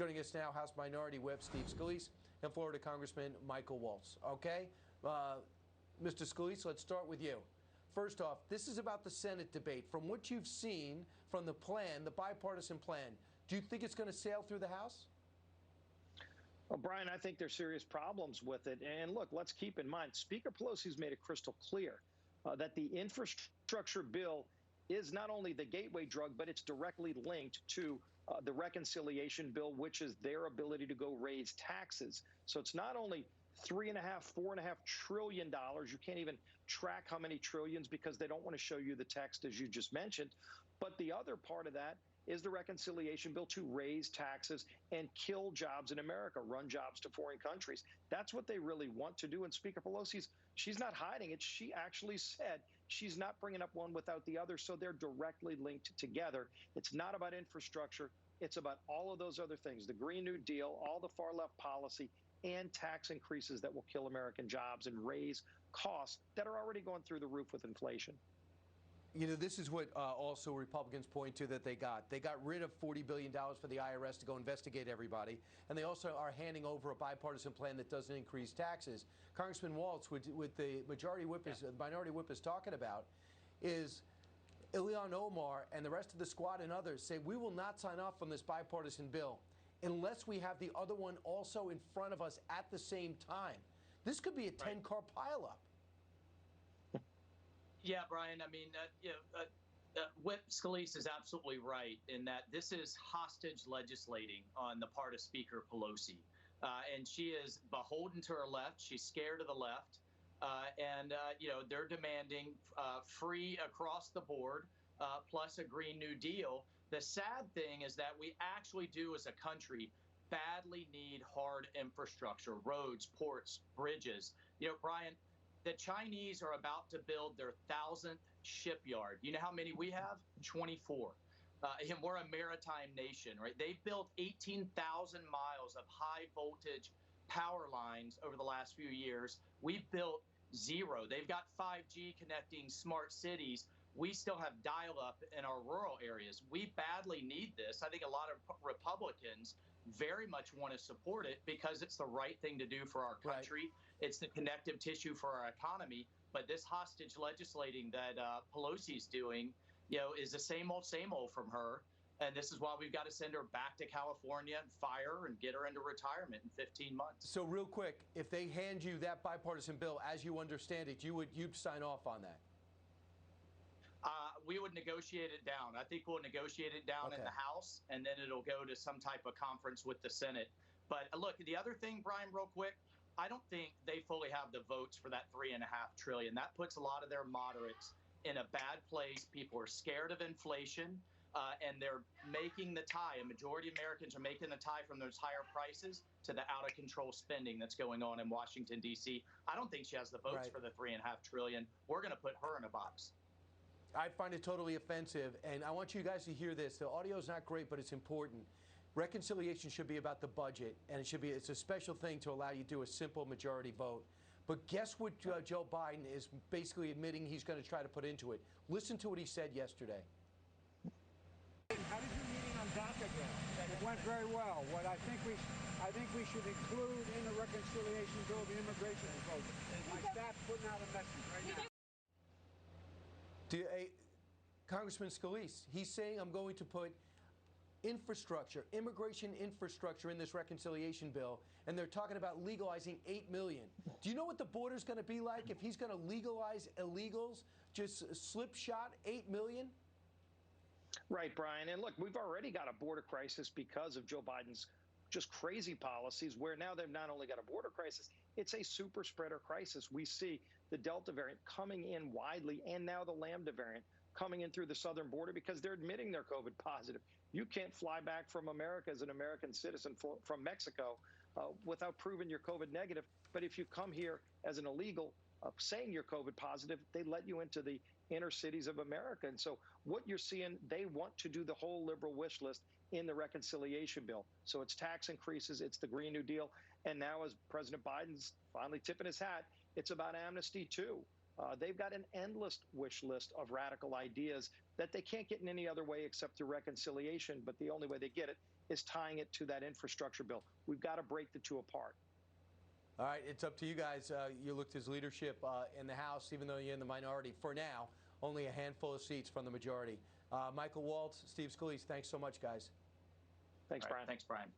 Joining us now, House Minority Whip Steve Scalise and Florida Congressman Michael Waltz. Okay, Mr. Scalise, let's start with you. First off, this is about the Senate debate. From what you've seen from the plan, the bipartisan plan, do you think it's going to sail through the House? Well, Brian, I think there's serious problems with it. And look, let's keep in mind, Speaker Pelosi's made it crystal clear that the infrastructure bill is not only the gateway drug, but it's directly linked to the reconciliation bill, which is their ability to go raise taxes. So it's not only $4.5 trillion. You can't even track how many trillions because they don't want to show you the text, as you just mentioned. But the other part of that is the reconciliation bill to raise taxes and kill jobs in America, run jobs to foreign countries. That's what they really want to do. And Speaker Pelosi, she's not hiding it. She actually said she's not bringing up one without the other. So they're directly linked together. It's not about infrastructure. It's about all of those other things, the Green New Deal, all the far left policy, and tax increases that will kill American jobs and raise costs that are already going through the roof with inflation. You know, this is what also Republicans point to that they got. They got rid of $40 billion for the IRS to go investigate everybody. And they also are handing over a bipartisan plan that doesn't increase taxes. Congressman Waltz, with the majority whip is, the minority whip is talking about, is Ilhan Omar and the rest of the squad and others say we will not sign off on this bipartisan bill unless we have the other one also in front of us at the same time. This could be a 10-car pileup. Yeah, Brian, I mean, Whip Scalise is absolutely right in that this is hostage legislating on the part of Speaker Pelosi. And she is beholden to her left. She's scared of the left. You know, they're demanding free across the board, plus a Green New Deal. The sad thing is that we actually do as a country badly need hard infrastructure, roads, ports, bridges. You know, Brian, the Chinese are about to build their 1,000th shipyard. You know how many we have? 24. And we're a maritime nation, right? They've built 18,000 miles of high voltage power lines over the last few years. We've built zero. They've got 5G connecting smart cities. We still have dial-up in our rural areas. We badly need this. I think a lot of Republicans very much want to support it because it's the right thing to do for our country. Right. It's the connective tissue for our economy. But this hostage legislating that Pelosi's doing, you know, is the same old from her. And this is why we've got to send her back to California and fire her and get her into retirement in 15 months. So real quick, if they hand you that bipartisan bill as you understand it, you'd sign off on that? We would negotiate it down. I think we'll negotiate it down in the House, and then it'll go to some type of conference with the Senate. But look, the other thing, Brian, real quick, I don't think they fully have the votes for that $3.5 trillion. That puts a lot of their moderates in a bad place. People are scared of inflation, and they're making the tie. A majority of Americans are making the tie from those higher prices to the out-of-control spending that's going on in Washington, D.C. I don't think she has the votes for the $3.5 trillion. We're going to put her in a box. I find it totally offensive, and I want you guys to hear this. The audio is not great, but it's important. Reconciliation should be about the budget, and it's a special thing to allow you to do a simple majority vote. But guess what Joe Biden is basically admitting he's going to try to put into it. Listen to what he said yesterday. How did your meeting on DACA go? It went very well. What I think we should include in the reconciliation bill the immigration proposal. My staff's putting out a message right now. Congressman Scalise, he's saying I'm going to put infrastructure, immigration infrastructure in this reconciliation bill, and they're talking about legalizing 8 million. Do you know what the border's going to be like if he's going to legalize illegals, just slipshod 8 million? Right, Brian. And look, we've already got a border crisis because of Joe Biden's just crazy policies, where now they've not only got a border crisis, it's a super spreader crisis. We see the Delta variant coming in widely, and now the Lambda variant coming in through the southern border because they're admitting they're COVID positive. You can't fly back from America as an American citizen from Mexico without proving you're COVID negative. But if you come here as an illegal, saying you're COVID positive, they let you into the inner cities of America. And so what you're seeing, they want to do the whole liberal wish list in the reconciliation bill. So it's tax increases, it's the Green New Deal. And now as President Biden's finally tipping his hat, it's about amnesty too. They've got an endless wish list of radical ideas that they can't get in any other way except through reconciliation. But the only way they get it is tying it to that infrastructure bill. We've got to break the two apart. All right, it's up to you guys. You looked as leadership in the House, even though you're in the minority. For now, only a handful of seats from the majority. Michael Waltz, Steve Scalise, thanks so much, guys. Thanks, Brian. Thanks, Brian.